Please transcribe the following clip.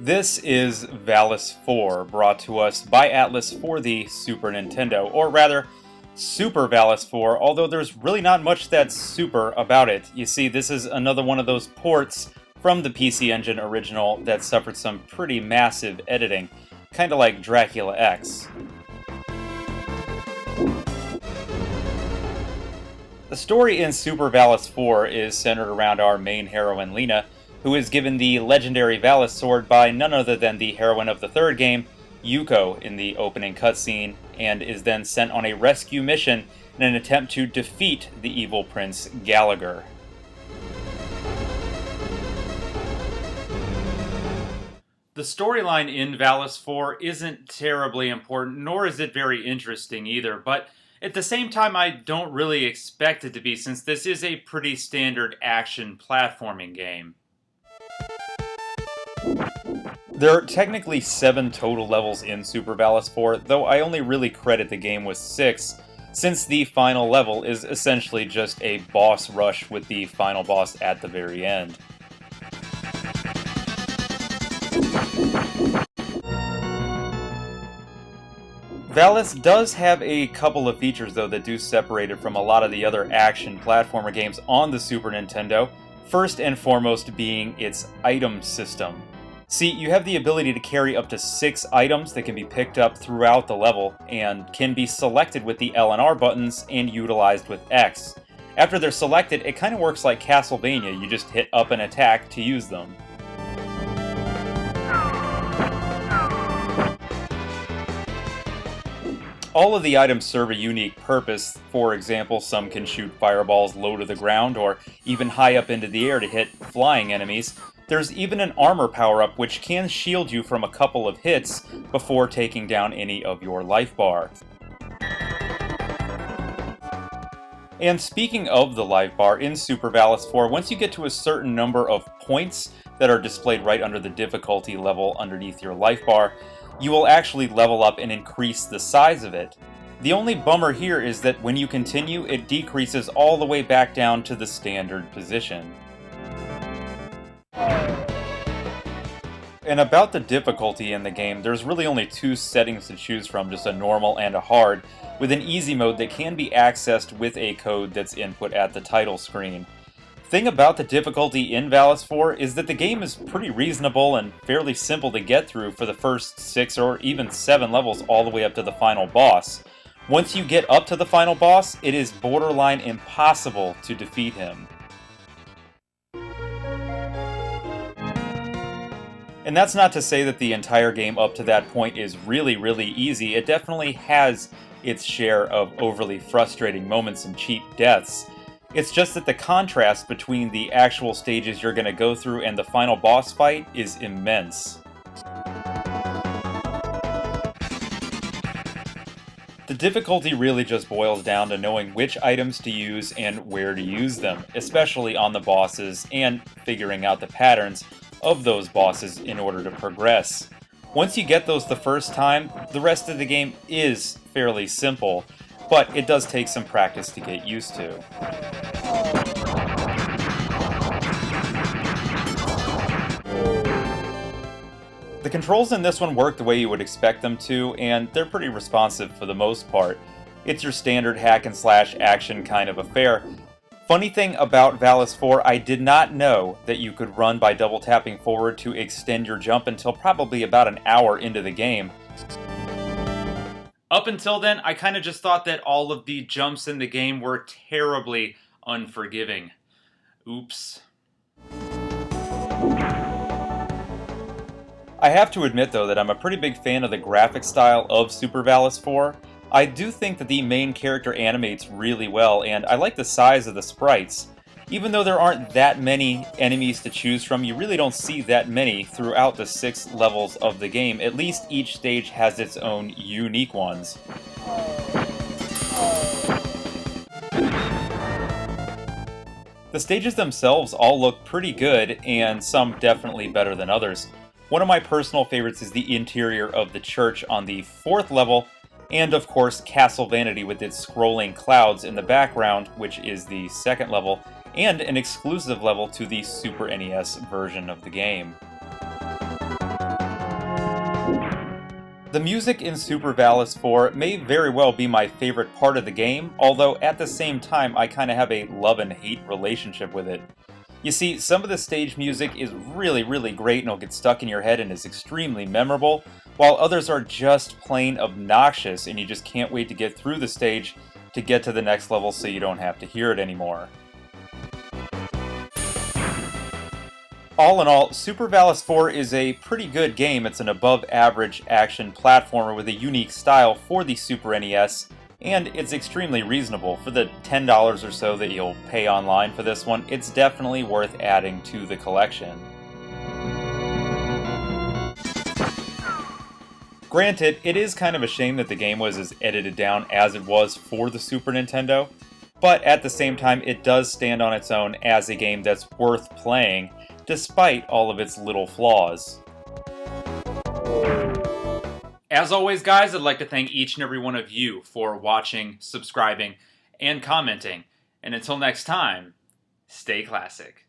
This is Valis 4, brought to us by Atlas for the Super Nintendo, or rather, Super Valis 4, although there's really not much that's super about it. You see, this is another one of those ports from the PC Engine original that suffered some pretty massive editing, kinda like Dracula X. The story in Super Valis 4 is centered around our main heroine, Lena, who is given the legendary Valis sword by none other than the heroine of the third game, Yuko, in the opening cutscene, and is then sent on a rescue mission in an attempt to defeat the evil Prince Gallagher. The storyline in Valis 4 isn't terribly important, nor is it very interesting either, but at the same time I don't really expect it to be, since this is a pretty standard action platforming game. There are technically 7 total levels in Super Valis 4, though I only really credit the game with 6, since the final level is essentially just a boss rush with the final boss at the very end. Valis does have a couple of features, though, that do separate it from a lot of the other action platformer games on the Super Nintendo, first and foremost being its item system. See, you have the ability to carry up to 6 items that can be picked up throughout the level, and can be selected with the L and R buttons and utilized with X. After they're selected, it kind of works like Castlevania, you just hit up and attack to use them. All of the items serve a unique purpose. For example, some can shoot fireballs low to the ground, or even high up into the air to hit flying enemies. There's even an armor power-up which can shield you from a couple of hits before taking down any of your life bar. And speaking of the life bar, in Super Valis 4, once you get to a certain number of points that are displayed right under the difficulty level underneath your life bar, you will actually level up and increase the size of it. The only bummer here is that when you continue, it decreases all the way back down to the standard position. And about the difficulty in the game, there's really only 2 settings to choose from, just a normal and a hard, with an easy mode that can be accessed with a code that's input at the title screen. Thing about the difficulty in Valis 4 is that the game is pretty reasonable and fairly simple to get through for the first 6 or even 7 levels all the way up to the final boss. Once you get up to the final boss, it is borderline impossible to defeat him. And that's not to say that the entire game up to that point is really easy. It definitely has its share of overly frustrating moments and cheap deaths. It's just that the contrast between the actual stages you're going to go through and the final boss fight is immense. The difficulty really just boils down to knowing which items to use and where to use them, especially on the bosses, and figuring out the patterns of those bosses in order to progress. Once you get those the first time, the rest of the game is fairly simple, but it does take some practice to get used to. The controls in this one work the way you would expect them to, and they're pretty responsive for the most part. It's your standard hack and slash action kind of affair. Funny thing about Valis 4, I did not know that you could run by double tapping forward to extend your jump until probably about an hour into the game. Up until then, I kind of just thought that all of the jumps in the game were terribly unforgiving. Oops. I have to admit, though, that I'm a pretty big fan of the graphic style of Super Valis 4. I do think that the main character animates really well, and I like the size of the sprites. Even though there aren't that many enemies to choose from, you really don't see that many throughout the 6 levels of the game. At least each stage has its own unique ones. The stages themselves all look pretty good, and some definitely better than others. One of my personal favorites is the interior of the church on the 4th level, and of course Castle Vanity with its scrolling clouds in the background, which is the 2nd level, and an exclusive level to the Super NES version of the game. The music in Super Valis 4 may very well be my favorite part of the game, although at the same time I kind of have a love and hate relationship with it. You see, some of the stage music is really great and will get stuck in your head and is extremely memorable, while others are just plain obnoxious and you just can't wait to get through the stage to get to the next level so you don't have to hear it anymore. All in all, Super Valis 4 is a pretty good game. It's an above-average action platformer with a unique style for the Super NES, and it's extremely reasonable. For the $10 or so that you'll pay online for this one, it's definitely worth adding to the collection. Granted, it is kind of a shame that the game was as edited down as it was for the Super Nintendo, but at the same time it does stand on its own as a game that's worth playing, despite all of its little flaws. As always, guys, I'd like to thank each and every one of you for watching, subscribing, and commenting. And until next time, stay classic.